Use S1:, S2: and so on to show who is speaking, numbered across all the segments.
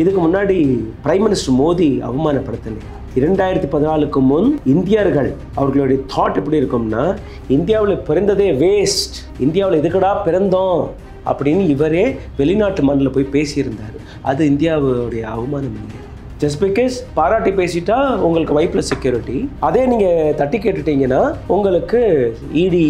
S1: இதுக்கு முன்னாடி prime minister Modi அவமானப்படுத்தலையா? 2014க்கு முன் இந்தியர்கள் அவர்களுடைய தாட் எப்படி இருக்கும்னா, இந்தியாவில் பிறந்ததே வேஸ்ட், இந்தியாவில் எதுக்கடா பிறந்தோம் அப்படின்னு இவரே வெளிநாட்டு மண்ணில் போய் பேசியிருந்தார். அது இந்தியாவுடைய அவமானம் இல்லையா? ஜஸ்ட் பிகாஸ் பாராட்டி பேசிட்டா உங்களுக்கு வைப்பில் செக்யூரிட்டி, அதே நீங்கள் தட்டி கேட்டுட்டீங்கன்னா உங்களுக்கு இடி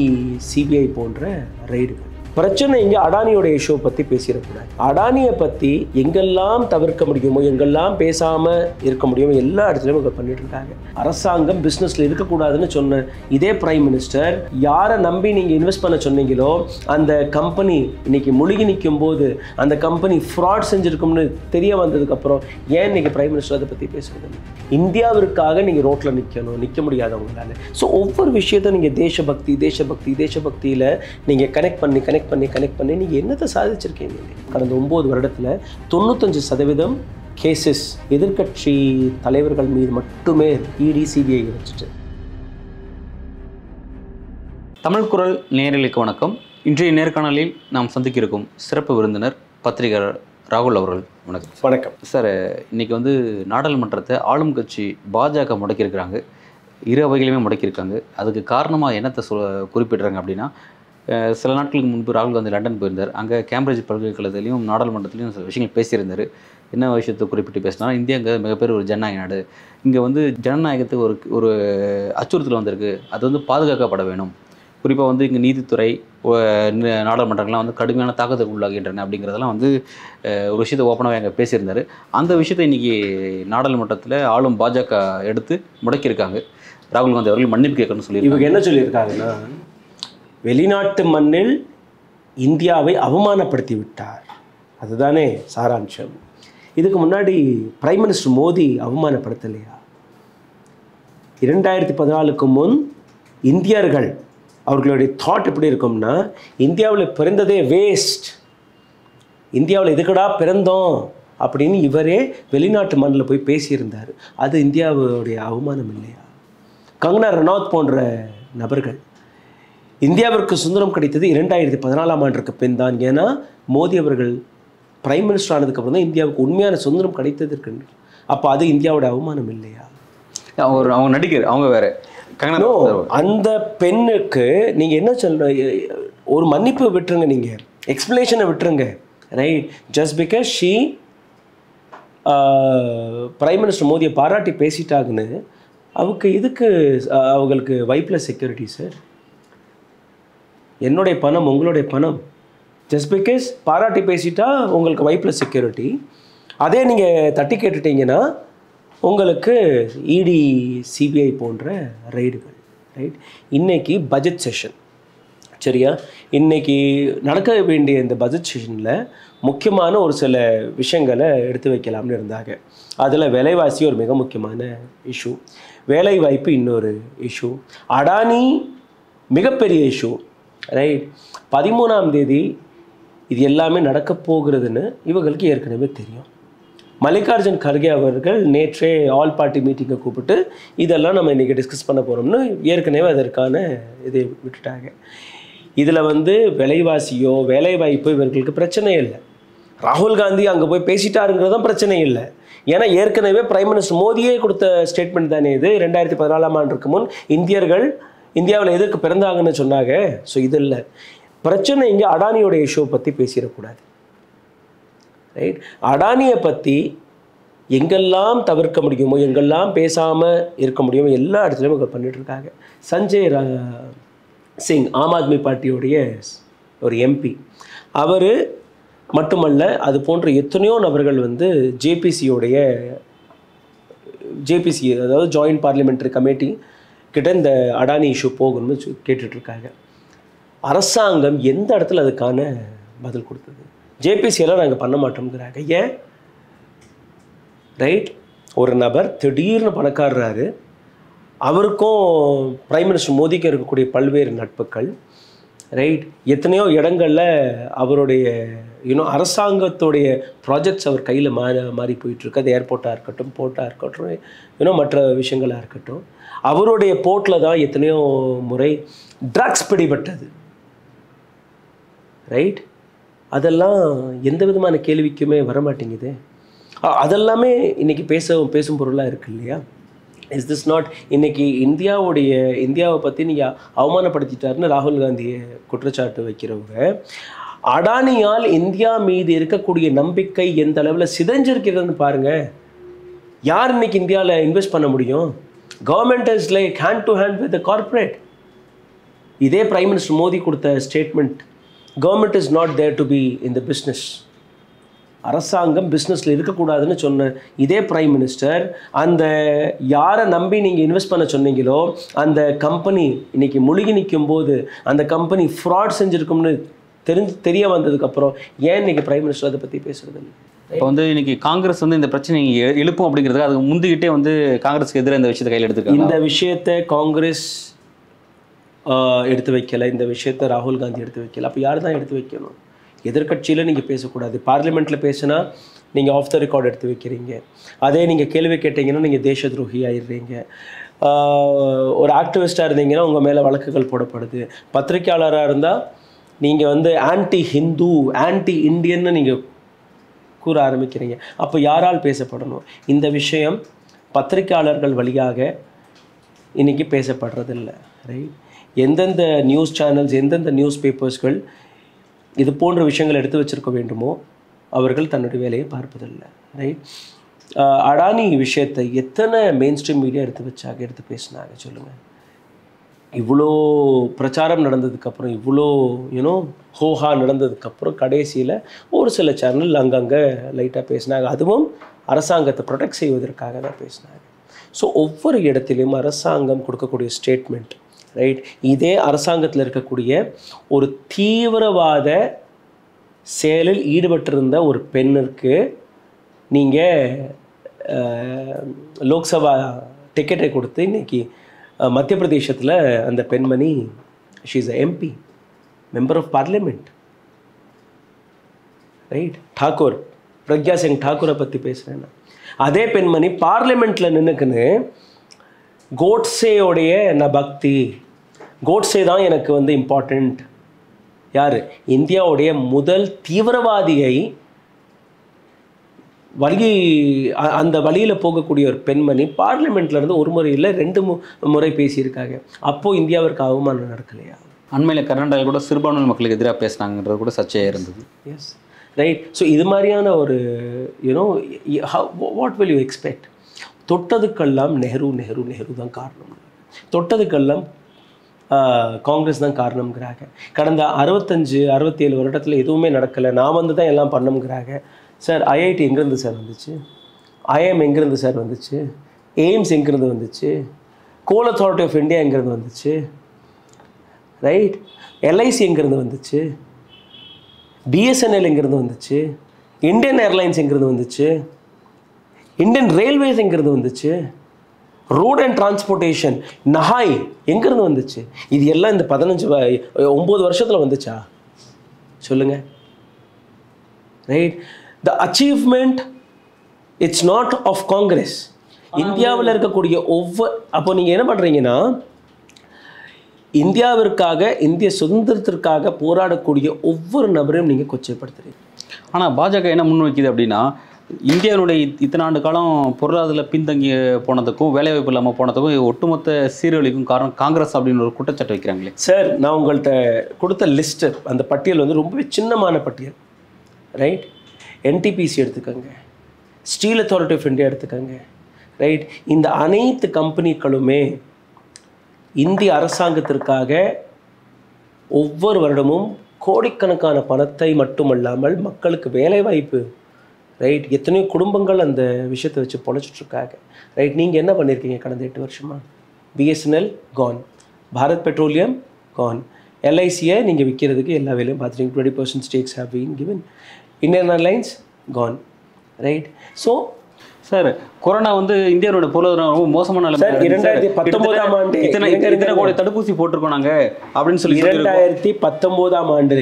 S1: சிபிஐ போன்ற ரைடுகள். பிரச்சனை இங்கே அடானியோட இஷ்யூ பற்றி பேசிடக்கூடாது. அடானியை பற்றி எங்கெல்லாம் தவிர்க்க முடியுமோ, எங்கெல்லாம் பேசாமல் இருக்க முடியுமோ எல்லா இடத்துலையும் இவங்க பண்ணிட்டு இருக்காங்க. அரசாங்கம் பிஸ்னஸில் இருக்கக்கூடாதுன்னு சொன்ன இதே பிரைம் மினிஸ்டர் யாரை நம்பி நீங்கள் இன்வெஸ்ட் பண்ண சொன்னீங்களோ அந்த கம்பெனி இன்னைக்கு முழுகி நிற்கும் போது, அந்த கம்பெனி ஃப்ராட் செஞ்சுருக்கும்னு தெரிய வந்ததுக்கப்புறம் ஏன் இன்னைக்கு பிரைம் மினிஸ்டர் அதை பற்றி பேசுறது? இந்தியாவிற்காக நீங்கள் ரோட்டில் நிற்க முடியாதவங்களால. ஸோ ஒவ்வொரு விஷயத்த நீங்கள் தேசபக்தியில் நீங்கள் கனெக்ட் பண்ணி நீங்கள் என்னத்தை சாதிச்சிருக்கீங்க? கடந்த 9 வருடத்தில் 95% கேசஸ் எதிர்கட்சி தலைவர்கள் மீது மட்டுமே இடி சிபிஐ வச்சுட்டு.
S2: தமிழ் குரல் நேயர்களுக்கு வணக்கம். இன்றைய நேர்காணலில் நாம் சந்திக்கிருக்கும் சிறப்பு விருந்தினர் பத்திரிகையாளர் ராகுல் அவர்கள். வணக்கம்.
S1: வணக்கம்
S2: சார். இன்றைக்கி நாடாளுமன்றத்தை ஆளும் கட்சி பாஜக முடக்கியிருக்கிறாங்க. இரு அவைகளையுமே முடக்கியிருக்காங்க. அதுக்கு காரணமாக என்னத்தை குறிப்பிடுறாங்க அப்படின்னா, சில நாட்களுக்கு முன்பு ராகுல் காந்தி லண்டன் போயிருந்தார். அங்கே கேம்பிரிட்ஜ் பல்கலைக்கழகத்திலையும் நாடாளுமன்றத்திலையும் சில விஷயங்கள் பேசியிருந்தார். என்ன விஷயத்தை குறிப்பிட்டு பேசினா, இந்தியாங்க மிகப்பெரிய ஒரு ஜனநாயக நாடு, இங்கே ஜனநாயகத்துக்கு ஒரு அச்சுறுத்தல் வந்திருக்கு, அது பாதுகாக்கப்பட வேணும். குறிப்பாக இங்கே நீதித்துறை நாடாளுமன்றங்கள்லாம் கடுமையான தாக்கத்துக்கு உள்ளாகின்றன அப்படிங்கிறதெல்லாம் ஒரு விஷயத்தை ஓப்பனாகவே அங்கே பேசியிருந்தார். அந்த விஷயத்தை இன்றைக்கி நாடாளுமன்றத்தில் ஆளும் பாஜக எடுத்து முடக்கியிருக்காங்க. ராகுல் காந்தி அவர்கள் மன்னிப்பு கேட்கணும்னு சொல்லி
S1: இவங்க என்ன சொல்லியிருக்காங்கன்னா, வெளிநாட்டு மண்ணில் இந்தியாவை அவமானப்படுத்தி விட்டார், அதுதானே சாராம்சம். இதுக்கு முன்னாடி பிரைம் மினிஸ்டர் மோடி அவமானப்படுத்தலையா? 2014க்கு முன் இந்தியர்கள் அவர்களுடைய தாட் எப்படி இருக்கும்னா, இந்தியாவில் பிறந்ததே வேஸ்ட், இந்தியாவில் எதுக்கடா பிறந்தோம் அப்படின்னு இவரே வெளிநாட்டு மண்ணில் போய் பேசியிருந்தார். அது இந்தியாவுடைய அவமானம் இல்லையா? கங்கனா ரனௌத் போன்ற நபர்கள், இந்தியாவிற்கு சுதந்திரம் கிடைத்தது 2014ஆம் ஆண்டுக்கு பின் தான். ஏன்னா மோடி அவர்கள் பிரைம் மினிஸ்டர் ஆனதுக்கப்புறம் தான் இந்தியாவுக்கு உண்மையான சுதந்திரம் கிடைத்தது இருக்குன்னு. அப்போ அது இந்தியாவோட அவமானம் இல்லையா?
S2: அவங்க நடிகர், அவங்க வேற.
S1: அந்த பெண்ணுக்கு நீங்கள் என்ன சொல்ற, ஒரு மன்னிப்பு விட்டுருங்க, நீங்கள் எக்ஸ்பிளனேஷனை விட்டுருங்க, right? Just because she prime minister மோடியை பாராட்டி பேசிட்டாங்கன்னு அவங்களுக்கு வைப்பில் செக்யூரிட்டி. சார், என்னுடைய பணம் உங்களுடைய பணம். ஜஸ்ட் பிகாஸ் பாராட்டி பேசிட்டா உங்களுக்கு வைப்பில் செக்யூரிட்டி, அதே நீங்கள் தட்டி கேட்டுட்டீங்கன்னா உங்களுக்கு இடி சிபிஐ போன்ற ரைடுகள், ரைட்? இன்றைக்கி பட்ஜெட் செஷன், சரியா? இன்றைக்கி நடக்க வேண்டிய இந்த பட்ஜெட் செஷனில் முக்கியமான ஒரு சில விஷயங்களை எடுத்து வைக்கலாம்னு இருந்தாங்க. அதில் விலைவாசி ஒரு மிக முக்கியமான இஷ்யூ, வேலைவாய்ப்பு இன்னொரு இஷ்யூ, அடானி மிகப்பெரிய இஷ்யூ, ரைட்? 13ஆம் தேதி இது எல்லாமே நடக்க போகிறதுன்னு இவங்களுக்கு ஏற்கனவே தெரியும். மல்லிகார்ஜுன் கர்கே அவர்கள் நேற்றே ஆல் பார்ட்டி மீட்டிங்கை கூப்பிட்டு இதெல்லாம் நம்ம இன்றைக்கி டிஸ்கஸ் பண்ண போகிறோம்னு ஏற்கனவே அதற்கான இதை விட்டுட்டாங்க. இதில் விலைவாசியோ வேலைவாய்ப்பு இவர்களுக்கு பிரச்சனை இல்லை. ராகுல் காந்தி அங்கே போய் பேசிட்டாருங்கிறதும் பிரச்சனை இல்லை. ஏன்னா ஏற்கனவே பிரைம் மினிஸ்டர் மோடியே கொடுத்த ஸ்டேட்மெண்ட் தானே இது. 2014ஆம் ஆண்டுக்கு முன் இந்தியர்கள் இந்தியாவில் எதற்கு பிறந்தாங்கன்னு சொன்னாங்க. ஸோ இது இல்லை பிரச்சனை. இங்கே அடானியோட இஷ்யூ பற்றி பேசிடக்கூடாது, ரைட்? அடானியை பற்றி எங்கெல்லாம் தவிர்க்க முடியுமோ, எங்கெல்லாம் பேசாமல் இருக்க முடியுமோ எல்லா இடத்துலையும் இவங்க பண்ணிகிட்ருக்காங்க. சஞ்சய் சிங், ஆம் ஆத்மி பார்ட்டியோடைய ஒரு எம்பி, அவர் மட்டுமல்ல, அது போன்ற எத்தனையோ நபர்கள் ஜேபிசி அதாவது ஜாயிண்ட் பார்லிமெண்ட்ரி கமிட்டி கிட்ட இந்த அடானி இஷ்யூ போகணும்னு கேட்டுட்ருக்காங்க. அரசாங்கம் எந்த இடத்துல அதுக்கான பதில் கொடுத்தது? ஜேபிசியெல்லாம் நாங்கள் பண்ண மாட்டோம்ங்கிறாங்க. ஏன்? ரைட்? ஒரு நபர் திடீர்னு பணக்காரராரு, அவருக்கும் பிரைம் மினிஸ்டர் மோடிக்கும் இருக்கக்கூடிய பல்வேறு நட்புகள், ரைட்? எத்தனையோ இடங்களில் அவருடைய அரசாங்கத்துடைய ப்ராஜெக்ட்ஸ் அவர் கையில் மாறி போயிட்டுருக்கு. அது ஏர்போர்ட்டாக இருக்கட்டும், போர்ட்டாக இருக்கட்டும், மற்ற விஷயங்களாக இருக்கட்டும். அவருடைய போர்ட்டில் தான் எத்தனையோ முறை ட்ரக்ஸ் பிடிபட்டது, ரைட்? அதெல்லாம் எந்த விதமான கேள்விக்குமே வரமாட்டேங்குது. அதெல்லாமே இன்றைக்கி பேசும் பொருளாக இருக்கு இல்லையா? இஸ் திஸ் நாட் இன்னைக்கு இந்தியாவை பற்றி நீங்கள் அவமானப்படுத்திட்டாருன்னு ராகுல் காந்தியை குற்றச்சாட்டு வைக்கிறவங்க, அடானியால் இந்தியா மீது இருக்கக்கூடிய நம்பிக்கை எந்த அளவில் சிதைஞ்சிருக்கிறதுன்னு பாருங்கள். யார் இன்னைக்கு இந்தியாவில் இன்வெஸ்ட் பண்ண முடியும்? Government is like hand to hand with the corporate. இதே பிரைம் மினிஸ்டர் மோடி கொடுத்த statement, government is not there to be in the business. அரசாங்கம் பிஸ்னஸில் இருக்கக்கூடாதுன்னு சொன்ன இதே பிரைம் மினிஸ்டர், அந்த யாரை நம்பி நீங்கள் இன்வெஸ்ட் பண்ண சொன்னீங்களோ அந்த கம்பெனி இன்னைக்கு முழுகி நிற்கும் போது அந்த கம்பெனி ஃப்ராட் செஞ்சுருக்கும்னு தெரிய வந்ததுக்கப்புறம் ஏன் இன்னைக்கு பிரைம் மினிஸ்டர் அதை பற்றி பேசுறது இல்லை?
S2: இப்போ வந்து இன்னைக்கு காங்கிரஸ் வந்து இந்த பிரச்சனை எழுப்பும் அப்படிங்கிறதுக்கு அதுக்கு முந்திக்கிட்டே வந்து காங்கிரஸுக்கு எதிராக இந்த விஷயத்தை கையில் எடுத்துருக்காங்க.
S1: இந்த விஷயத்தை காங்கிரஸ் எடுத்து வைக்கலை, இந்த விஷயத்தை ராகுல் காந்தி எடுத்து வைக்கல. அப்போ யார் தான் எடுத்து வைக்கணும்? எதிர்கட்சியில் நீங்கள் பேசக்கூடாது. பார்லிமெண்ட்டில் பேசுனா நீங்கள் ஆஃப் த ரெக்கார்ட் எடுத்து வைக்கிறீங்க. அதே நீங்கள் கேள்வி கேட்டீங்கன்னா நீங்கள் தேச துரோகி ஆயிடுறீங்க. ஒரு ஆக்டிவிஸ்டாக இருந்தீங்கன்னா உங்கள் மேலே வழக்குகள் போடப்படுது. பத்திரிக்கையாளராக இருந்தால் நீங்கள் வந்து ஆன்டி ஹிந்து, ஆன்டி இண்டியன்னு நீங்கள் கூற ஆரம்பிக்கிறீங்க. அப்போ யாரால் பேசப்படணும்? இந்த விஷயம் பத்திரிக்கையாளர்கள் வழியாக இன்றைக்கி பேசப்படுறதில்லை, ரைட்? எந்தெந்த நியூஸ் சேனல்ஸ், எந்தெந்த நியூஸ் பேப்பர்ஸ்கள் இது போன்ற விஷயங்கள் எடுத்து வச்சிருக்க வேண்டுமோ அவர்கள் தன்னுடைய வேலையை பார்ப்பதில்லை, ரைட்? அடானி விஷயத்தை எத்தனை மெயின் ஸ்ட்ரீம் மீடியா எடுத்து பேசினாங்க சொல்லுங்கள். இவ்வளோ பிரச்சாரம் நடந்ததுக்கப்புறம், இவ்வளோ ஹோஹா நடந்ததுக்கப்புறம் கடைசியில் ஒரு சில சேனல் அங்கங்கே லைட்டாக பேசினாங்க. அதுவும் அரசாங்கத்தை ப்ரொடெக்ட் செய்வதற்காக தான் பேசினாங்க. ஸோ ஒவ்வொரு இடத்திலையும் அரசாங்கம் கொடுக்கக்கூடிய ஸ்டேட்மெண்ட், ரைட்? இதே அரசாங்கத்தில் இருக்கக்கூடிய ஒரு தீவிரவாத செயலில் ஈடுபட்டிருந்த ஒரு பெண்ணிற்கு நீங்கள் லோக்சபா டிக்கெட்டை கொடுத்து இன்றைக்கி மத்திய பிரதேசத்தில் அந்த பெண்மணி, she is MP, member of parliament, right? Thakur, Pragya Singh டாக்கூரை பற்றி பேசுகிறேன். அதே பெண்மணி பார்லிமெண்ட்டில் நின்றுக்குன்னு கோட்ஸேயோடைய பக்தி, கோட்ஸே தான் எனக்கு வந்து இம்பார்ட்டண்ட். யார்? இந்தியாவுடைய முதல் தீவிரவாதியை அந்த வழியில் போகக்கூடிய ஒரு பெண்மணி பார்லிமெண்ட்டில் இருந்து ஒரு முறை இல்லை 2 முறை பேசியிருக்காங்க. அப்போது இந்தியாவிற்கு அவமானம் நடக்கலையா?
S2: அண்மையில் கர்நாடகாவில் கூட சிறுபான்மை மக்களுக்கு எதிராக பேசினாங்கன்றது கூட சர்ச்சையாக இருந்தது.
S1: S, right. ஸோ இது மாதிரியான ஒரு வாட் வில் யூ எக்ஸ்பெக்ட்? தொட்டதுக்கெல்லாம் நெஹ்ரு நெஹ்ரு நெஹ்ரு தான் காரணம், தொட்டதுக்கெல்லாம் காங்கிரஸ் தான் காரணம்ங்கிறாங்க. கடந்த 65-67 வருடத்தில் எதுவுமே நடக்கலை, நான் வந்து தான் எல்லாம் பண்ணோங்கிறாங்க. சார், ஐஐடி எங்கேருந்து சார் வந்துச்சு? ஐஎம் எங்கேருந்து சார் வந்துச்சு? எய்ம்ஸ் எங்கேருந்து வந்துச்சு? கோல் அத்தாரிட்டி ஆஃப் இந்தியா எங்கேருந்து வந்துச்சு? ரைட்? எல்ஐசி எங்கேருந்து வந்துச்சு? பிஎஸ்என்எல் எங்கேருந்து வந்துச்சு? இந்தியன் ஏர்லைன்ஸ் எங்கேருந்து வந்துச்சு? இந்தியன் ரயில்வேஸ் எங்கேருந்து வந்துச்சு? ரோட் அண்ட் டிரான்ஸ்போர்ட்டேஷன், நஹாய் எங்கேருந்து வந்துச்சு? இது எல்லாம் இந்த 9 வருஷத்தில் வந்துச்சா? சொல்லுங்கள், right? The achievement it's not of Congress. இந்தியாவில் இருக்கக்கூடிய அப்போ நீங்கள் என்ன பண்ணுறீங்கன்னா, இந்தியாவிற்காக, இந்திய சுதந்திரத்திற்காக போராடக்கூடிய ஒவ்வொரு நபரையும் நீங்கள் கொச்சைப்படுத்துறீங்க.
S2: ஆனால் பாஜக என்ன முன்வைக்குது அப்படின்னா, இந்தியாவுடைய இத்தனை ஆண்டு காலம் பொருளாதாரத்தில் பின்தங்கி போனதுக்கும் வேலைவாய்ப்பு இல்லாமல் போனதுக்கும் ஒட்டுமொத்த சீரழிவுக்கும் காரணம் காங்கிரஸ் அப்படின்னு ஒரு குற்றச்சாட்டு வைக்கிறாங்களே.
S1: சார், நான் உங்கள்கிட்ட கொடுத்த லிஸ்ட்டு, அந்த பட்டியல் வந்து ரொம்பவே சின்னமான பட்டியல், ரைட்? என்டிபிசி எடுத்துக்கோங்க, ஸ்டீல் அத்தாரிட்டி ஆஃப் இந்தியா எடுத்துக்கோங்க, ரைட்? இந்த அனைத்து கம்பெனிகளுமே இந்திய அரசாங்கத்திற்காக ஒவ்வொரு வருடமும் கோடிக்கணக்கான பணத்தை மட்டுமல்லாமல் மக்களுக்கு வேலைவாய்ப்பு, ரைட்? எத்தனையோ குடும்பங்கள் அந்த விஷயத்தை வச்சு பொழைச்சிட்ருக்காங்க, ரைட்? நீங்கள் என்ன பண்ணியிருக்கீங்க கடந்த 8 வருஷமாக? BSNL gone, Bharat petroleum gone, எல்ஐசியை நீங்கள் விற்கிறதுக்கு எல்லா வேலையும் பார்த்துட்டீங்க, 20% stakes have been given, Indian airlines gone, right? So
S2: sir, corona வந்து இந்தியாவோட பொருளாதாரம் ரொம்ப மோசமான நிலைமை.
S1: 2019ஆம் ஆண்டு
S2: இத்தனை கோடி தடுப்பூசி போட்டிருக்கோம் நாங்கள் அப்படின்னு சொல்லி
S1: 2019ஆம் ஆண்டு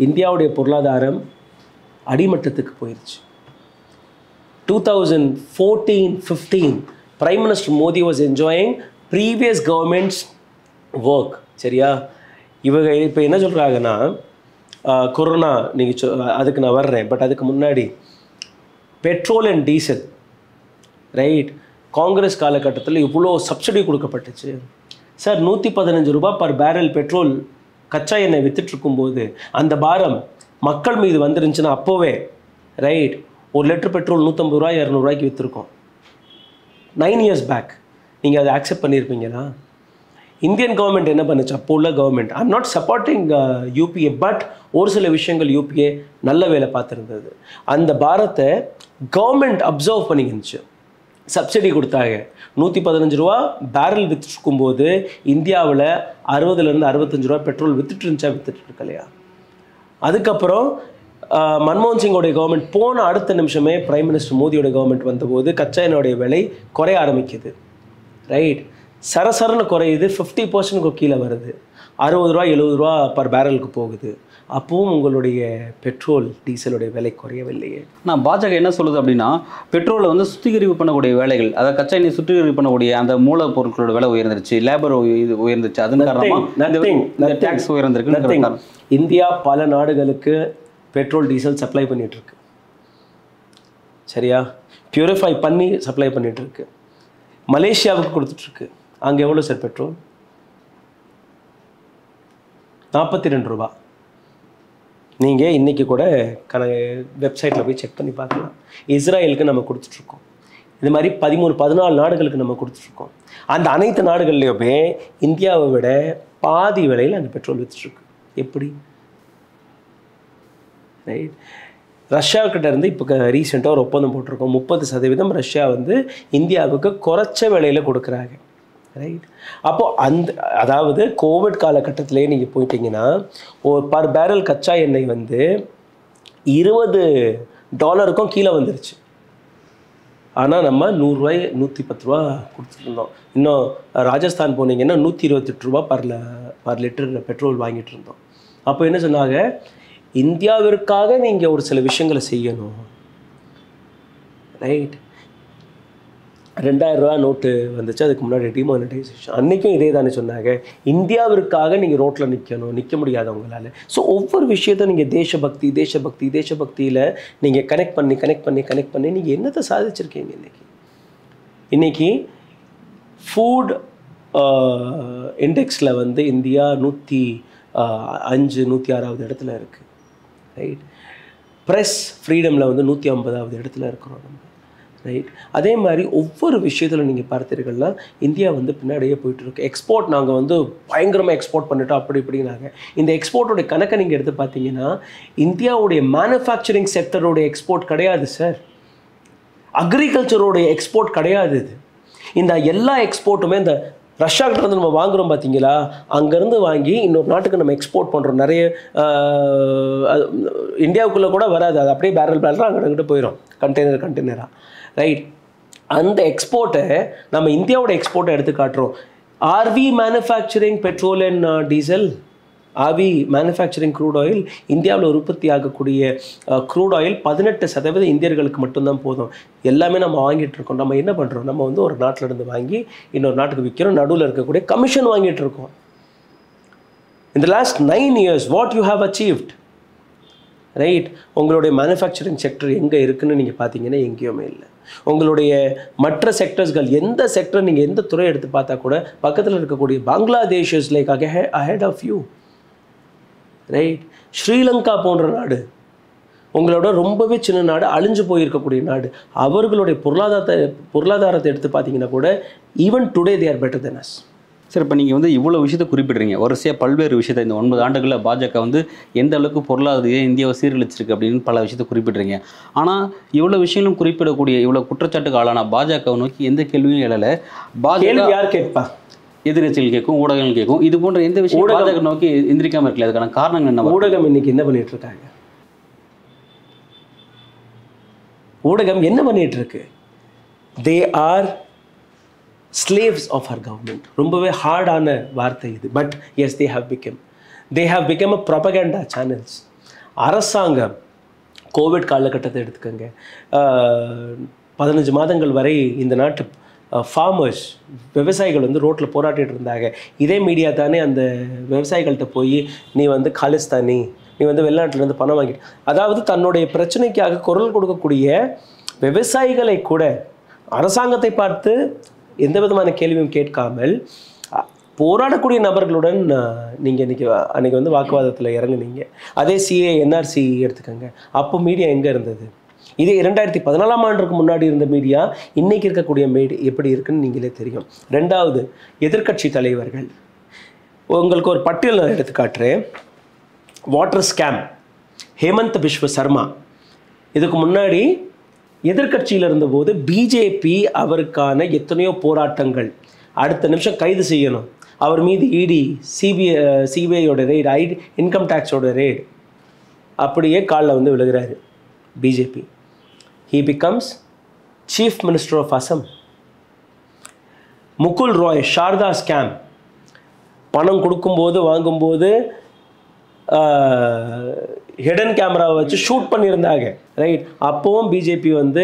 S1: இந்தியாவுடைய பொருளாதாரம் அடிமட்டத்துக்கு போயிடுச்சு. 2014-15 prime minister Modi was enjoying previous governments work, சரியா? இவங்க இப்போ என்ன சொல்கிறாங்கன்னா, கொரோனா நீங்கள் அதுக்கு நான் வர்றேன், பட் அதுக்கு முன்னாடி petrol and diesel, right, Congress காலகட்டத்தில் இவ்வளோ சப்சிடி கொடுக்கப்பட்டுச்சு சார். 115 ரூபா பர் பேரல் பெட்ரோல் கச்சா எண்ணெய் விற்றுட்ருக்கும்போது அந்த பாரம் மக்கள் மீது வந்துருந்துச்சுன்னா அப்போவே, ரைட், 1 லிட்டர் பெட்ரோல் 150 ரூபா 200 ரூபாய்க்கு விற்றுருக்கோம் 9 years பேக். நீங்கள் அதை அக்செப்ட் பண்ணியிருப்பீங்களா? இந்தியன் கவர்மெண்ட் என்ன பண்ணுச்சு அப்போ உள்ள government? I'm not supporting UPA, but ஒரு சில விஷயங்கள் யூபிஏ நல்ல வேலை பார்த்துருந்தது. அந்த பாரத்தை கவர்மெண்ட் அப்சர்வ் பண்ணிக்கிச்சு, சப்சிடி கொடுத்தாங்க. 115 ரூபா பேரல் விற்றுருக்கும்போது இந்தியாவில் 60லேருந்து 65 ரூபா பெட்ரோல் விற்றுட்டு இருந்துச்சு இல்லையா? அதுக்கப்புறம் மன்மோகன் சிங்கோடைய கவர்மெண்ட் போன அடுத்த நிமிஷமே பிரைம் மினிஸ்டர் மோடியோட கவர்மெண்ட் வந்தபோது கச்சா எண்ணெயோடைய விலை குறைய ஆரம்பிக்குது, ரைட். சரசரன்னு குறையுது, 50% கீழே வருது, 60 ரூபா 70 ரூபா பர் பேரலுக்கு போகுது. அப்பவும் உங்களுடைய பெட்ரோல் டீசலுடைய விலை குறையவில்லையே.
S2: நான் பாஜக என்ன சொல்லுது அப்படின்னா, பெட்ரோலை வந்து சுத்திகரிப்பு பண்ணக்கூடிய வேலைகள், அதாவது கச்சா எண்ணெய் சுத்திகரிப்பு பண்ணக்கூடிய அந்த மூலப்பொருட்களோட விலை உயர்ந்துருச்சு, லேபர் உயர்ந்துச்சு, அதன் காரணமாக டேக்ஸ் உயர்ந்திருக்கு.
S1: இந்தியா பல நாடுகளுக்கு பெட்ரோல் டீசல் சப்ளை பண்ணிட்டு இருக்கு, சரியா? பியூரிஃபை பண்ணி சப்ளை பண்ணிட்டு இருக்கு. மலேசியாவுக்கு கொடுத்துட்ருக்கு. அங்கே எவ்வளோ சார் பெட்ரோல்? 42 ரூபா. நீங்கள் இன்றைக்கி கூட வெப்சைட்டில் போய் செக் பண்ணி பார்க்கலாம். இஸ்ரேலுக்கு நம்ம கொடுத்துட்ருக்கோம். இது மாதிரி 13-14 நாடுகளுக்கு நம்ம கொடுத்துட்ருக்கோம். அந்த அனைத்து நாடுகள்லையுமே இந்தியாவை விட பாதி விலையில் அந்த பெட்ரோல் விற்றுட்ருக்கு. எப்படி? ரைட். ரஷ்யாக்கிட்ட இருந்து இப்போ ரீசெண்டாக ஒரு ஒப்பந்தம் போட்டிருக்கோம். 30% ரஷ்யா வந்து இந்தியாவுக்கு குறைச்ச விலையில் கொடுக்குறாங்க, ரைட். அப்போது அதாவது கோவிட் காலகட்டத்திலே நீங்கள் போயிட்டீங்கன்னா ஒரு பர் பேரல் கச்சா எண்ணெய் வந்து $20 கீழே வந்துருச்சு. ஆனால் நம்ம 100 ரூபாய் 110 ரூபா கொடுத்துருந்தோம். இன்னும் ராஜஸ்தான் போனீங்கன்னா 128 ரூபா பர் லிட்டர் பெட்ரோல் வாங்கிட்டு இருந்தோம். அப்போ என்ன சொன்னாங்க, இந்தியாவிற்காக நீங்கள் ஒரு சில விஷயங்களை செய்யணும், ரைட். 2000 ரூபா நோட்டு வந்துச்சு, அதுக்கு முன்னாடி டிமானிட்டைசேஷன். அன்றைக்கும் இதே தானே சொன்னாங்க, இந்தியாவிற்காக நீங்கள் ரோட்டில் நிற்க முடியாது உங்களால். ஸோ ஒவ்வொரு விஷயத்தை நீங்கள் தேசபக்தியில் நீங்கள் கனெக்ட் பண்ணி நீங்கள் என்னத்தை சாதிச்சிருக்கீங்க? இன்றைக்கி ஃபுட் இண்டெக்ஸில் வந்து இந்தியா 105 106வது இடத்துல இருக்குது, ரைட். ப்ரெஸ் ஃப்ரீடமில் வந்து 150வது இடத்துல இருக்கிறோம் நம்ம, ரைட். அதே மாதிரி ஒவ்வொரு விஷயத்தில் நீங்கள் பார்த்தீர்கள்னா இந்தியா வந்து பின்னாடியே போயிட்டுருக்கு. எக்ஸ்போர்ட் நாங்கள் வந்து பயங்கரமாக எக்ஸ்போர்ட் பண்ணிட்டோம் அப்படி இப்படினாங்க. இந்த எக்ஸ்போர்ட்டோடைய கணக்கை நீங்கள் எடுத்து பார்த்தீங்கன்னா இந்தியாவுடைய மேனுஃபேக்சரிங் செக்டருடைய எக்ஸ்போர்ட் கிடையாது சார், அக்ரிகல்ச்சரோடைய எக்ஸ்போர்ட் கிடையாது இது. இந்த எல்லா எக்ஸ்போர்ட்டுமே இந்த ரஷ்யாக்கிட்ட வந்து நம்ம வாங்குகிறோம் பார்த்தீங்களா, அங்கேருந்து வாங்கி இன்னொரு நாட்டுக்கு நம்ம எக்ஸ்போர்ட் பண்ணுறோம். நிறைய இந்தியாவுக்குள்ளே கூட வராது, அது அப்படியே பேரலாக அங்கிட்ட போயிடும், கண்டெய்னராக, ரைட். அந்த எக்ஸ்போர்ட்டை நம்ம இந்தியாவோட எக்ஸ்போர்ட்டை எடுத்து காட்டுறோம். RV manufacturing petrol and diesel, RV manufacturing crude oil, இந்தியாவில் உற்பத்தி ஆகக்கூடிய க்ரூட் ஆயில் 18% இந்தியர்களுக்கு மட்டும்தான் போதும். எல்லாமே நம்ம வாங்கிட்டு இருக்கோம். நம்ம என்ன பண்ணுறோம், நம்ம வந்து ஒரு நாட்டிலேருந்து வாங்கி இன்னொரு நாட்டுக்கு விற்கிறோம், நடுவில் இருக்கக்கூடிய கமிஷன் வாங்கிட்டு இருக்கோம். இந்த last 9 years what you have achieved, right. உங்களுடைய மேனுஃபேக்சரிங் செக்டர் எங்கே இருக்குதுன்னு நீங்கள் பார்த்தீங்கன்னா எங்கேயுமே இல்லை. உங்களுடைய மற்ற செக்டர்ஸ்கள் எந்த செக்டர் நீங்கள் எந்த துறை எடுத்து பார்த்தா கூட பக்கத்தில் இருக்கக்கூடிய Bangladesh is like ahead of you, right. Sri Lanka போன்ற நாடு உங்களோட ரொம்பவே சின்ன நாடு, அழிஞ்சு போயிருக்கக்கூடிய நாடு, அவர்களுடைய பொருளாதாரத்தை எடுத்து பார்த்தீங்கன்னா கூட even today they are better than us.
S2: Sir, இப்போ நீங்கள் வந்து இவ்வளோ விஷயத்தை குறிப்பிட்றீங்க, வரிசையாக பல்வேறு விஷயத்தை இந்த 9 ஆண்டுகளில் பாஜக வந்து எந்த அளவுக்கு பொருளாதார இந்தியாவை சீரழிச்சிருக்கு அப்படின்னு பல விஷயத்தை குறிப்பிட்றீங்க. ஆனால் இவ்வளோ விஷயங்களும் குறிப்பிடக்கூடிய இவ்வளோ குற்றச்சாட்டுக்கு ஆளான பாஜகவை நோக்கி எந்த கேள்வியும் எழலை. பாஜக
S1: யார் கேட்பா?
S2: எதிர்கட்சிகள் கேட்கும், ஊடகங்கள் கேட்கும். இது போன்ற எந்த விஷயம் பாஜக நோக்கி எந்திரிக்காமல் இருக்கல. அதுக்கான காரணங்கள் என்ன?
S1: ஊடகம் இன்னைக்கு என்ன பண்ணிட்டு இருக்காங்க? ஊடகம் என்ன பண்ணிட்டு இருக்கு? They are slaves of our government. ரொம்பவே ஹார்டான வார்த்தை இது, but yes they have become a propaganda channels. அரசாங்கம் கோவிட் காலகட்டத்தை எடுத்துக்கோங்க, 15 மாதங்கள் வரை இந்த நாட்டு ஃபார்மர்ஸ் விவசாயிகள் வந்து ரோட்டில் போராட்டிகிட்டு இருந்தாங்க. இதே மீடியா தானே அந்த விவசாயிகள்கிட்ட போய் நீ வந்து காலிஸ்தானி, நீ வந்து வெளிநாட்டிலேருந்து பணம் வாங்கிட்டு, அதாவது தன்னுடைய பிரச்சனைக்காக குரல் கொடுக்கக்கூடிய விவசாயிகளை கூட அரசாங்கத்தை பார்த்து எந்த விதமான கேள்வியும் கேட்காமல் போராடக்கூடிய நபர்களுடன் நீங்கள் அன்றைக்கி வந்து வாக்குவாதத்தில் இறங்குனீங்க. அதே சிஏ என்ஆர்சி எடுத்துக்கோங்க, அப்போ மீடியா எங்கே இருந்தது? இதே 2014ஆம் ஆண்டுக்கு முன்னாடி இருந்த மீடியா இன்றைக்கி இருக்கக்கூடிய எப்படி இருக்குன்னு நீங்களே தெரியும். ரெண்டாவது, எதிர்க்கட்சி தலைவர்கள். உங்களுக்கு ஒரு பட்டியல் நான் எடுத்து காட்டுறேன். Water scam, Hemant Biswa Sarma. இதுக்கு முன்னாடி எதிர்க்கட்சியில் இருந்தபோது பிஜேபி அவருக்கான எத்தனையோ போராட்டங்கள், அடுத்த நிமிஷம் கைது செய்யணும், அவர் மீது இடி சிபிஐயோட ரெய்டு, இன்கம் டேக்ஸோட ரெய்டு, அப்படியே காலில் வந்து விழுகிறாரு BJP. He becomes chief minister of Assam. Mukul Roy, Saradha scam, பணம் கொடுக்கும்போது வாங்கும்போது ஹிடன் கேமராவை வச்சு ஷூட் பண்ணியிருந்தாங்க, ரைட்? அப்போவும் பிஜேபி வந்து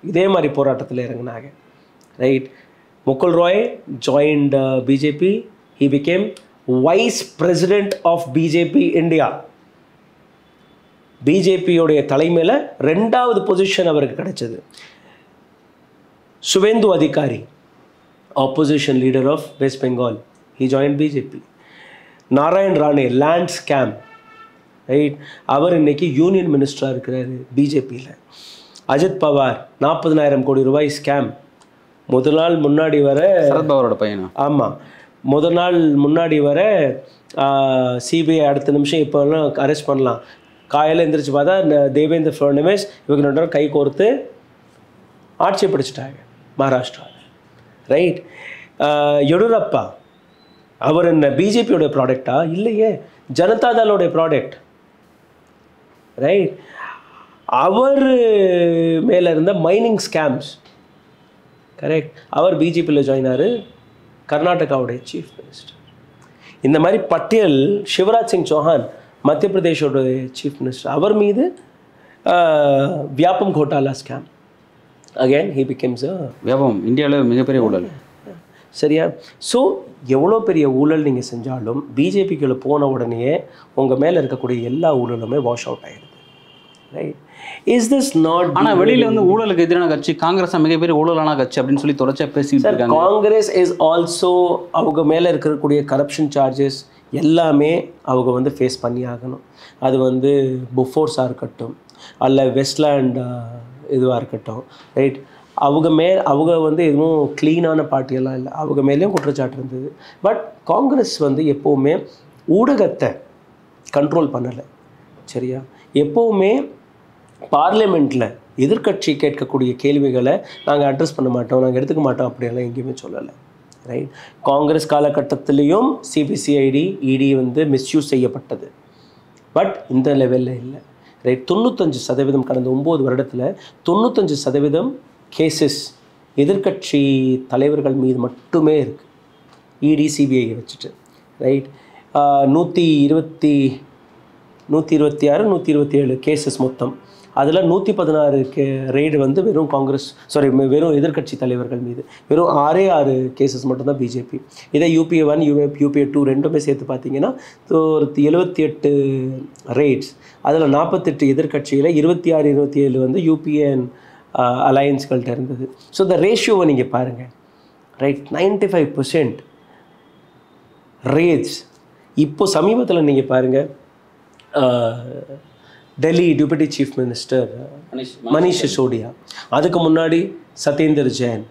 S1: இதே மாதிரி போராட்டத்தில் இறங்கினாங்க, right? Mukul Roy joined BJP. He became Vice President of BJP India. பிஜேபியோடைய தலைமையில் 2வது பொசிஷன் அவருக்கு கிடைச்சது. Suvendu Adhikari, opposition leader of West Bengal, he joined BJP. Narayan Rane, land scam, right? அவர் இன்னைக்கு யூனியன் மினிஸ்டராக இருக்கிறாரு பிஜேபியில். அஜித் பவார், 40,000 கோடி ரூபாய் ஸ்கேம். முதல் நாள் முன்னாடி வர
S2: சரத்பவாரோட பையனா? ஆமாம்,
S1: முதல் நாள் முன்னாடி வர சிபிஐ அடுத்த நிமிஷம் இப்போலாம் அரெஸ்ட் பண்ணலாம். காலையில் எந்திரிச்சு பார்த்தா தேவேந்திர ஃபட்னவிஸ் இவங்க 2 பேரும் கை கோர்த்து ஆட்சியை பிடிச்சிட்டாங்க மகாராஷ்டிராவில், ரைட்? எடியூரப்பா, அவர் என்ன பிஜேபியோடைய ப்ராடக்டா? இல்லையே, ஜனதாதளோடைய ப்ராடக்ட், ரைட்? அவர் மேலே இருந்த மைனிங் ஸ்கேம்ஸ், கரெக்ட்? அவர் பிஜேபியில் ஜாயின் ஆனார், கர்நாடகாவுடைய சீஃப் மினிஸ்டர். இந்த மாதிரி பட்டியல். சிவராஜ் சிங் சௌஹான், மத்திய பிரதேஷோட சீஃப் மினிஸ்டர், அவர் மீது வியாபம் கோட்டாலா scam. Again he becomes
S2: Vyapam இந்தியாவில் மிகப்பெரிய ஊழல்,
S1: சரியா? ஸோ எவ்வளோ பெரிய ஊழல் நீங்கள் செஞ்சாலும் பிஜேபிக்குள்ளே போன உடனே உங்கள் மேலே இருக்கக்கூடிய எல்லா ஊழலுமே வாஷ் அவுட் ஆகிடுது, ரைட்? Is this not?
S2: ஆனால் வெளியில் வந்து ஊழலுக்கு எதிரான கட்சி காங்கிரஸ் மிகப்பெரிய ஊழலான கட்சி அப்படின்னு சொல்லி தொடர்ச்சியாக பேசிட்டு இருக்காங்க.
S1: காங்கிரஸ் இஸ் ஆல்சோ, அவங்க மேலே இருக்கக்கூடிய கரப்ஷன் சார்ஜஸ் எல்லாமே அவங்க வந்து ஃபேஸ் பண்ணி ஆகணும். அது வந்து புஃபோர்ஸாக இருக்கட்டும், அல்ல வெஸ்ட்லேண்ட் இதுவாக இருக்கட்டும், ரைட்? அவங்க வந்து எதுவும் க்ளீனான பார்ட்டியெல்லாம் இல்லை, அவங்க மேலேயும் குற்றச்சாட்டு இருந்தது. பட் காங்கிரஸ் வந்து எப்போவுமே ஊடகத்தை கண்ட்ரோல் பண்ணலை, சரியா? எப்போவுமே பார்லிமெண்ட்டில் எதிர்க்கட்சி கேட்கக்கூடிய கேள்விகளை நாங்கள் அட்ரஸ் பண்ண மாட்டோம், நாங்கள் எடுத்துக்க மாட்டோம் அப்படியெல்லாம் எங்கேயுமே சொல்லலை, ரைட்? காங்கிரஸ் காலகட்டத்திலையும் சிபிசிஐடி இடி வந்து மிஸ்யூஸ் செய்யப்பட்டது, பட் இந்த லெவலில் இல்லை, ரைட்? 95% கடந்த 9 வருடத்தில் 95% கேசஸ் எதிர்க்கட்சி தலைவர்கள் மீது மட்டுமே இருக்குது, இடி சிபிஐயை வச்சுட்டு, ரைட்? 126 127 கேசஸ் மொத்தம். அதில் 116 ரெய்டு வந்து வெறும் எதிர்க்கட்சி தலைவர்கள் மீது, வெறும் 6 கேசஸ் மட்டும்தான் பிஜேபி. இதை UPA 1 UPA 2 ரெண்டுமே சேர்த்து பார்த்தீங்கன்னா ஒரு 78 ரெய்ட்ஸ். அதில் 48 எதிர்க்கட்சியில் 26 27 வந்து யூபிஎன் அலையன்ஸ்கள்கிட்ட இருந்தது. ஸோ இந்த ரேஷியோவை நீங்கள் பாருங்கள், ரைட்? 95% ரெய்ட்ஸ். இப்போது சமீபத்தில் நீங்கள் பாருங்கள், Delhi deputy chief minister Manish Sisodia, அதுக்கு முன்னாடி சத்யேந்தர் ஜெயின்,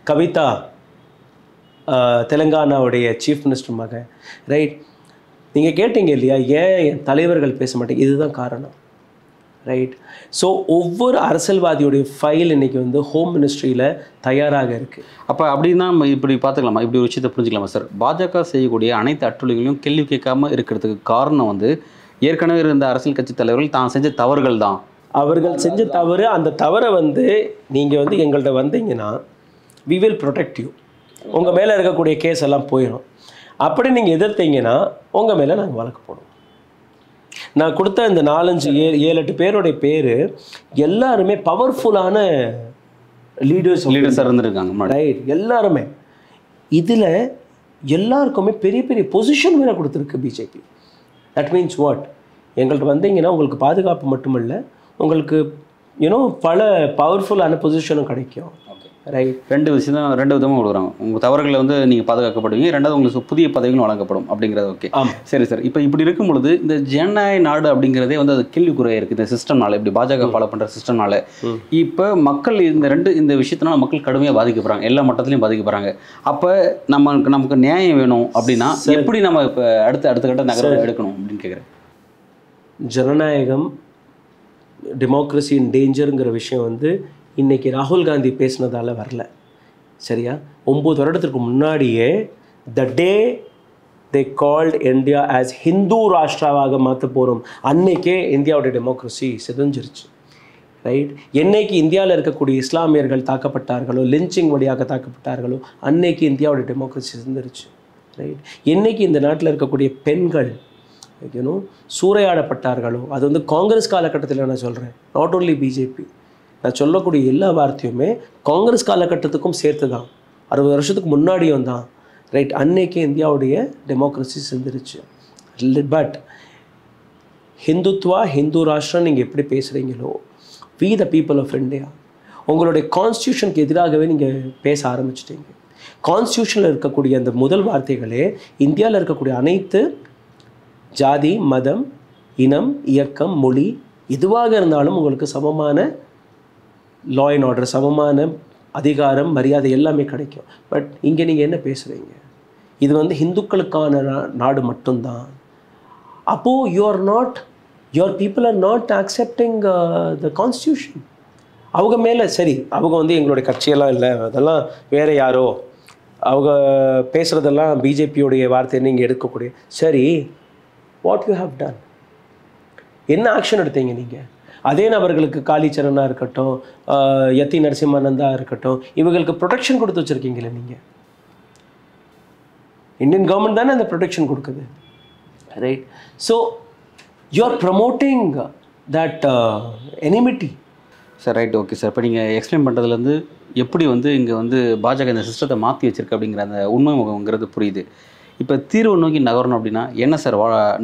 S1: கவிதா தெலுங்கானாவுடைய சீஃப் மினிஸ்டர் மகன், ரைட்? நீங்கள் கேட்டீங்க இல்லையா, ஏன் தலைவர்கள் பேச மாட்டேங்க? இதுதான் காரணம், ரைட்? ஸோ ஒவ்வொரு அரசியல்வாதியுடைய ஃபைல் இன்றைக்கி வந்து ஹோம் மினிஸ்ட்ரியில் தயாராக இருக்குது.
S2: அப்போ அப்படின்னா நம்ம இப்படி பார்த்துக்கலாமா, இப்படி ஒரு விஷயத்தை புரிஞ்சுக்கலாமா சார்? பாஜக செய்யக்கூடிய அனைத்து அட்டுழிகளையும் கேள்வி கேட்காமல் இருக்கிறதுக்கு காரணம் வந்து ஏற்கனவே இருந்த அரசியல் கட்சி தலைவர்கள் தான் செஞ்ச தவறுகள் தான்.
S1: அவர்கள் செஞ்ச தவறு, அந்த தவறை வந்து நீங்கள் வந்து எங்கள்கிட்ட வந்தீங்கன்னா வி வில் ப்ரொடெக்ட் யூ, உங்கள் மேலே இருக்கக்கூடிய கேஸ் எல்லாம் போயிடும். அப்படி நீங்கள் எதிர்த்தீங்கன்னா உங்கள் மேலே நாங்கள் வழக்கு போடுவோம். நான் கொடுத்த இந்த 4-5-7-8 பேருடைய பேர் எல்லாருமே பவர்ஃபுல்லான லீடர்ஸாக
S2: இருந்திருக்காங்க,
S1: ரைட்? எல்லாருமே இதில் எல்லாருக்குமே பெரிய பெரிய பொசிஷன் வேறு கொடுத்துருக்கு பிஜேபி. That means what? எங்கள்கிட்ட வந்தீங்கன்னா உங்களுக்கு பாதுகாப்பு மட்டுமல்ல, உங்களுக்கு பல பவர்ஃபுல்லான பொசிஷனும் கிடைக்கும். ரைட்.
S2: ரெண்டு விதமாக கொடுக்குறாங்க. உங்கள் தவறுகளை வந்து நீங்கள் பாதுகாக்கப்படுவீங்க, ரெண்டாவது உங்களுக்கு புதிய பதவிகளும் வழங்கப்படும் அப்படிங்கிறது. ஓகே, சரி சார். இப்போ இப்படி இருக்கும் பொழுது இந்த ஜனநாயக நாடு அப்படிங்கிறதே வந்து அது கேள்விக்குறையாக இருக்குது இந்த சிஸ்டம்னால, இப்படி பாஜக ஃபாலோ பண்ணுற சிஸ்டம்னால. இப்போ மக்கள் இந்த விஷயத்தினால மக்கள் கடுமையாக பாதிக்கப்படுறாங்க, எல்லா மட்டத்திலையும் பாதிக்கப்படுறாங்க. அப்போ நமக்கு நியாயம் வேணும் அப்படின்னா எப்படி நம்ம இப்போ அடுத்த கட்ட நகரம் எடுக்கணும் அப்படின்னு கேட்குறேன்.
S1: ஜனநாயகம், டெமோக்ரஸி இன் டேஞ்சருங்கிற விஷயம் வந்து இன்றைக்கி ராகுல் காந்தி பேசினதால் வரல, சரியா? 9 வருடத்துக்கு முன்னாடியே the day they called India as Hindu ராஷ்டிராவாக மாற்ற போகிறோம், அன்னைக்கே இந்தியாவோட டெமோக்ரஸி சிதைஞ்சிருச்சு. ரைட். என்னைக்கு இந்தியாவில் இருக்கக்கூடிய இஸ்லாமியர்கள் தாக்கப்பட்டார்களோ, லிஞ்சிங் வழியாக தாக்கப்பட்டார்களோ, அன்னைக்கு இந்தியாவோட டெமோக்ரஸி சிதைஞ்சிருச்சு. ரைட். என்னைக்கு இந்த நாட்டில் இருக்கக்கூடிய பெண்கள் சூறையாடப்பட்டார்களோ, அது வந்து காங்கிரஸ் காலகட்டத்தில் நான் சொல்கிறேன், நாட் ஓன்லி பிஜேபி, நான் சொல்லக்கூடிய எல்லா வார்த்தையுமே காங்கிரஸ் காலகட்டத்துக்கும் சேர்த்து தான், 60 வருஷத்துக்கு முன்னாடியும் தான். ரைட். அன்னைக்கு இந்தியாவுடைய டெமோக்ரஸி சிந்திருச்சு. பட் ஹிந்துத்வா, ஹிந்து ராஷ்டிரம் நீங்கள் எப்படி பேசுகிறீங்களோ, we the people of India, உங்களுடைய கான்ஸ்டியூஷனுக்கு எதிராகவே நீங்கள் பேச ஆரம்பிச்சிட்டீங்க. கான்ஸ்டியூஷனில் இருக்கக்கூடிய அந்த முதல் வார்த்தைகளே இந்தியாவில் இருக்கக்கூடிய அனைத்து ஜாதி, மதம், இனம், இயக்கம், மொழி எதுவாக இருந்தாலும் உங்களுக்கு சமமான லா அண்ட் ஆர்டர், சமமான அதிகாரம், மரியாதை எல்லாமே கிடைக்கும். பட் இங்கே நீங்கள் என்ன பேசுகிறீங்க? இது வந்து ஹிந்துக்களுக்கான நாடு மட்டும்தான். அப்போது your people are not accepting the constitution. அவங்க மேலே சரி, அவங்க வந்து எங்களுடைய கட்சியெல்லாம் இல்லை, அதெல்லாம் வேறு யாரோ, அவங்க பேசுகிறதெல்லாம் பிஜேபியோடைய வார்த்தை நீங்கள் எடுக்கக்கூடிய, சரி, வாட் யூ ஹவ் டன்? என்ன ஆக்ஷன் எடுத்தீங்க நீங்கள்? அதே நபர்களுக்கு காளிச்சரனாக இருக்கட்டும், யத்தி நரசிம்மானந்தா இருக்கட்டும், இவங்களுக்கு ப்ரொடெக்ஷன் கொடுத்து வச்சுருக்கீங்களே நீங்கள். இந்தியன் கவர்மெண்ட் தானே அந்த ப்ரொடெக்ஷன் கொடுக்குது. Right. So you are promoting that enmity.
S2: Sir right, okay sir. இப்போ நீங்கள் எக்ஸ்பிளைன் பண்ணுறதுலேருந்து எப்படி வந்து இங்கே வந்து பாஜக இந்த சிஸ்டத்தை மாற்றி வச்சிருக்கு அப்படிங்கிற அந்த உண்மை முகங்கிறது புரியுது. இப்போ தீர்வு நோக்கி நகரணும் அப்படின்னா என்ன சார்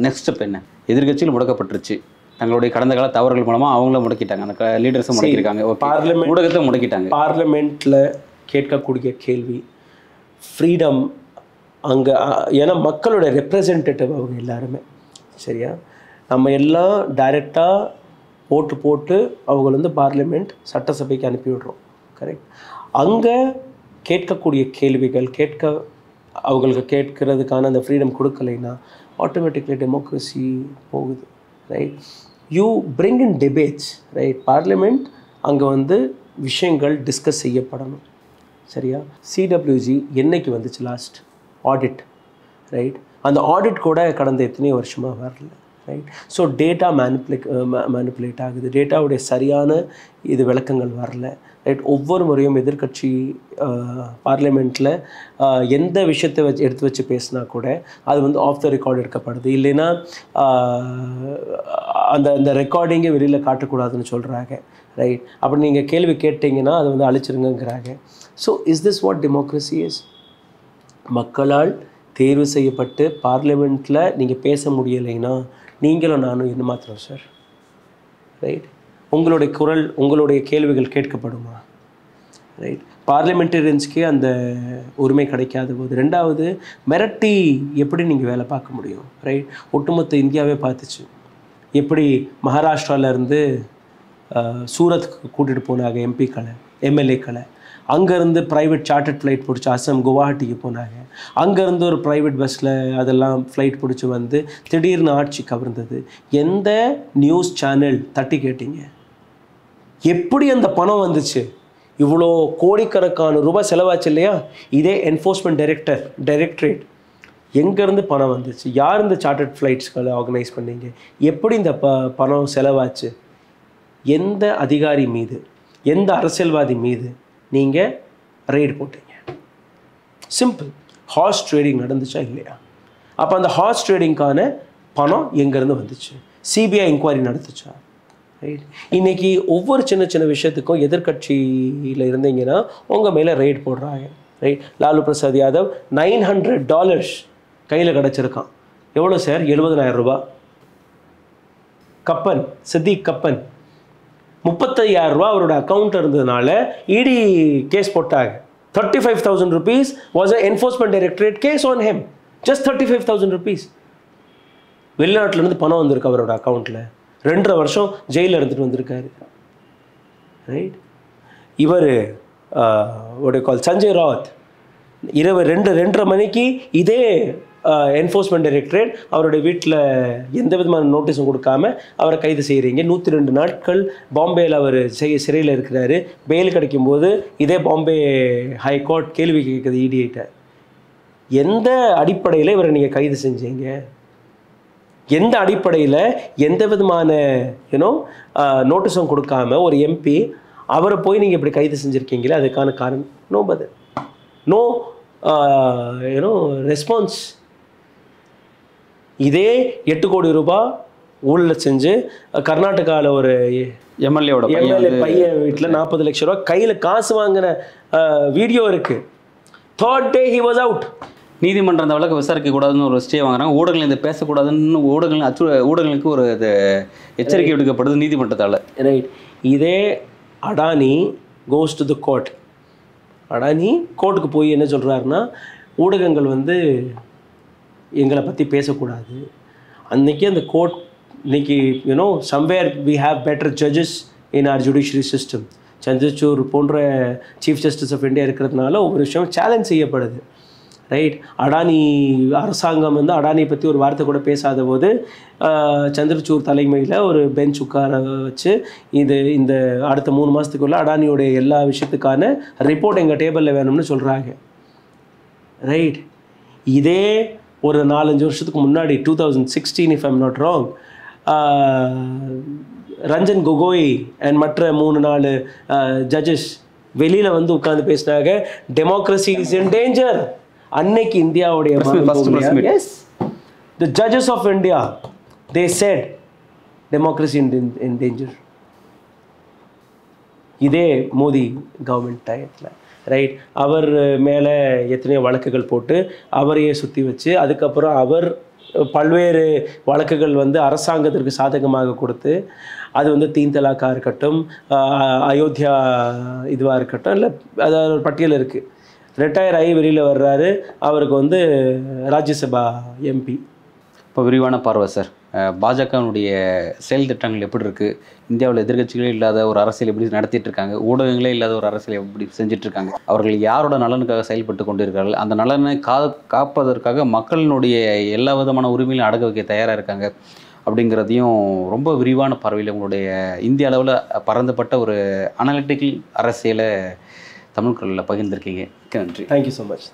S2: நெக்ஸ்ட் ஸ்டெப் என்ன? எதிர்கட்சியில் முடக்கப்பட்டுருச்சு, தங்களுடைய கடந்த கால தவறுகள் மூலமாக அவங்கள முடக்கிட்டாங்க, அந்த லீடர்ஸை முடக்கியிருக்காங்க, பார்லிமெண்ட் ஊடகத்தை முடக்கிட்டாங்க.
S1: பார்லிமெண்ட்டில் கேட்கக்கூடிய கேள்வி ஃப்ரீடம் அங்கே, ஏன்னா மக்களோட ரெப்ரசன்டேட்டிவ் அவங்க எல்லாருமே, சரியா? நம்ம எல்லாம் டைரெக்டாக ஓட்டு போட்டு அவங்க வந்து பார்லிமெண்ட் சட்டசபைக்கு அனுப்பி விடுறோம், கரெக்ட்? அங்கே கேட்கக்கூடிய கேள்விகள் அவங்களுக்கு கேட்கறதுக்கான அந்த ஃப்ரீடம் கொடுக்கலைன்னா ஆட்டோமேட்டிக்லி டெமோக்ரஸி போகுது. Right. You bring in debates. Right. Parliament அங்கே வந்து விஷயங்கள் டிஸ்கஸ் செய்யப்படணும், சரியா? சிடபிள்யூஜி என்னைக்கு வந்துச்சு லாஸ்ட் ஆடிட்? ரைட். அந்த ஆடிட் கூட கடந்த எத்தனையோ வருஷமாக வரல. ரைட். ஸோ டேட்டா மேனிப்புலேட் ஆகுது, டேட்டாவுடைய சரியான இது விளக்கங்கள் வரல. ரைட். ஒவ்வொரு முறையும் எதிர்கட்சி பார்லிமெண்ட்டில் எந்த விஷயத்தை எடுத்து வச்சு பேசினா கூட அது வந்து ஆஃப் த ரெக்கார்டு எடுக்கப்படுது, இல்லைன்னா அந்த ரெக்கார்டிங்கே வெளியில் காட்டக்கூடாதுன்னு சொல்கிறாங்க. ரைட். அப்படி நீங்கள் கேள்வி கேட்டிங்கன்னா அதை வந்து அழிச்சிருங்கிறாங்க. So is this what democracy is? மக்களால் தேர்வு செய்யப்பட்டு பார்லிமெண்ட்டில் நீங்கள் பேச முடியலைன்னா நீங்களும் நானும் என்ன மாத்திரம் சார்? ரைட். உங்களுடைய குரல், உங்களுடைய கேள்விகள் கேட்கப்படுமா? ரைட். பார்லிமெண்டேரியன்ஸ்க்கே அந்த உரிமை கிடைக்காத போது, ரெண்டாவது மிரட்டி எப்படி நீங்கள் வேலை பார்க்க முடியும்? ரைட். ஒட்டுமொத்த இந்தியாவே பார்த்துச்சு எப்படி மகாராஷ்டிராவிலேருந்து சூரத்துக்கு கூட்டிகிட்டு போனாங்க எம்பிக்களை, எம்எல்ஏக்களை. அங்கேருந்து ப்ரைவேட் சார்ட்டர்ட் ஃப்ளைட் பிடிச்சி அஸ்ஸாம் குவாஹாட்டிக்கு போனாங்க. அங்கேருந்து ஒரு ப்ரைவேட் பஸ்ஸில் அதெல்லாம் ஃப்ளைட் பிடிச்சி வந்து திடீர்னு ஆட்சி கவர்ந்தது. எந்த நியூஸ் சேனல் தட்டி கேட்டீங்க? எப்படி அந்த பணம் வந்துச்சு? இவ்வளோ கோடிக்கணக்கான ரூபாய் செலவாச்சு இல்லையா? இதே என்ஃபோர்ஸ்மெண்ட் டைரக்டரேட் எங்கேருந்து பணம் வந்துச்சு? யார் இந்த சார்ட்டர்ட் ஃப்ளைட்ஸ்களை ஆர்கனைஸ் பண்ணீங்க? எப்படி இந்த பணம் செலவாச்சு? எந்த அதிகாரி மீது, எந்த அரசியல்வாதி மீது நீங்கள் ரெய்டு போட்டீங்க? சிம்பிள். ஹார்ஸ் ட்ரேடிங் நடந்துச்சா இல்லையா? அப்போ அந்த ஹார்ஸ் ட்ரேடிங்க்கான பணம் எங்கேருந்து வந்துச்சு? சிபிஐ இன்கொயரி நடத்துச்சா? ரைட். இன்றைக்கி ஒவ்வொரு சின்ன சின்ன விஷயத்துக்கும் எதிர்கட்சியில் இருந்தீங்கன்னா உங்கள் மேலே ரெய்ட் போடுறாங்க. ரைட். லாலு பிரசாத் யாதவ் $900 கையில் கிடச்சிருக்கான். எவ்வளோ சார்? 70,000 ரூபா. கப்பன், சித்திக் கப்பன் 35,000 ரூபா அவரோட அக்கௌண்ட் இருந்ததுனால இடி கேஸ் போட்டாங்க. 35,000 rupees was an enforcement directorate case on him. Just 35,000 rupees. வெளிநாட்டிலேருந்து பணம் வந்திருக்கு அவரோட அக்கௌண்ட்டில். 2.5 வருஷம் ஜெயிலில் இருந்துட்டு வந்திருக்காரு. ரைட். இவர் சஞ்சய் ராவத் இரவு 2:30 மணிக்கு இதே என்ஃபோர்ஸ்மெண்ட் டைரக்டரேட் அவருடைய வீட்டில் எந்த விதமான நோட்டீஸும் கொடுக்காம அவரை கைது செய்கிறீங்க. 102 நாட்கள் பாம்பேயில் அவர் சிறையில் இருக்கிறாரு. பெயில் கிடைக்கும்போது இதே பாம்பே ஹைகோர்ட் கேள்வி கேட்குது இடிஐட்ட, எந்த அடிப்படையில் இவரை நீங்கள் கைது செஞ்சீங்க, எந்த அடிப்படையில் எந்த விதமான நோட்டீஸும் கொடுக்காம ஒரு எம்பி அவரை போய் நீங்கள் இப்படி கைது செஞ்சுருக்கீங்களே, அதுக்கான காரணம் நோ பதில், நோ ரெஸ்பான்ஸ். இதே 8 கோடி ரூபாய் ஊழல் செஞ்சு கர்நாடகாவில் ஒரு எம்எல்ஏ பையன் வீட்டில் 40 லட்சம் ரூபா கையில் காசு வாங்கின வீடியோ இருக்குது. 3rd day he was out.
S2: நீதிமன்றம் அந்த வழக்கு விசாரிக்க கூடாதுன்னு ஒரு ஸ்டே வாங்குறாங்க. ஊடகங்கள் இதை பேசக்கூடாதுன்னு ஊடகங்களுக்கு ஒரு எச்சரிக்கை விடுக்கப்படுது நீதிமன்றத்தால்.
S1: ரைட். இதே Adani goes to the court. Adani கோர்ட்டுக்கு போய் என்ன சொல்கிறாருன்னா, ஊடகங்கள் எங்களை பற்றி பேசக்கூடாது. அன்றைக்கி அந்த கோர்ட் இன்னைக்கு somewhere we have better judges in our judiciary system. Chandrachud போன்ற சீஃப் ஜஸ்டிஸ் ஆஃப் இந்தியா இருக்கிறதுனால ஒவ்வொரு விஷயம் சேலஞ்ச் செய்யப்படுது. ரைட். அடானி அரசாங்கம் அடானியை பற்றி ஒரு வார்த்தை கூட பேசாத போது சந்திரசூர் தலைமையில் ஒரு பெஞ்ச் உட்கார வச்சு இந்த அடுத்த 3 மாதத்துக்குள்ளே அடானியோடைய எல்லா விஷயத்துக்கான ரிப்போர்ட் எங்கள் டேபிளில் வேணும்னு சொல்கிறாங்க. ரைட். இதே ஒரு 4-5 வருஷத்துக்கு முன்னாடி 2016 if I'm not wrong, Ranjan Gogoi and மற்ற 3-4 ஜட்ஜஸ் வெளியில் உட்காந்து பேசினாங்க, டெமோக்ரஸி இஸ் இன் டேஞ்சர். அன்னைக்கு இந்தியாவுடைய the judges of India, they said democracy in danger. இதே மோடி கவர்மெண்ட் டயத்தில். ரைட். அவர் மேலே எத்தனையோ வழக்குகள் போட்டு அவரையே சுற்றி வச்சு அதுக்கப்புறம் அவர் பல்வேறு வழக்குகள் அரசாங்கத்திற்கு சாதகமாக கொடுத்து அது 3 தலாக்காக இருக்கட்டும், அயோத்தியா இதுவாக இருக்கட்டும், இல்லை அதாவது ஒரு பட்டியல் இருக்குது. ரிட்டையர் ஆகி வெளியில் வர்றாரு, அவருக்கு ராஜ்யசபா எம்பி.
S2: இப்போ விரிவான பார்வை சார், பாஜகனுடைய செயல் திட்டங்கள் எப்படி இருக்குது, இந்தியாவில் எதிர்க்கட்சிகளே இல்லாத ஒரு அரசியல் எப்படி நடத்திட்டு இருக்காங்க, ஊடகங்களே இல்லாத ஒரு அரசியல் எப்படி செஞ்சிட்ருக்காங்க, அவர்கள் யாரோட நலனுக்காக செயல்பட்டு கொண்டிருக்கார்கள், அந்த நலனை காப்பதற்காக மக்களினுடைய எல்லா விதமான உரிமையிலும் அடக்க வைக்க தயாராக இருக்காங்க அப்படிங்கிறதையும் ரொம்ப விரிவான பார்வையில் உங்களுடைய இந்திய அளவில் பரந்துபட்ட ஒரு அனலிட்டிக்கல் அரசியலை தமிழ் குரலில் பகிர்ந்திருக்கீங்க. நன்றி.
S1: Thank you so much.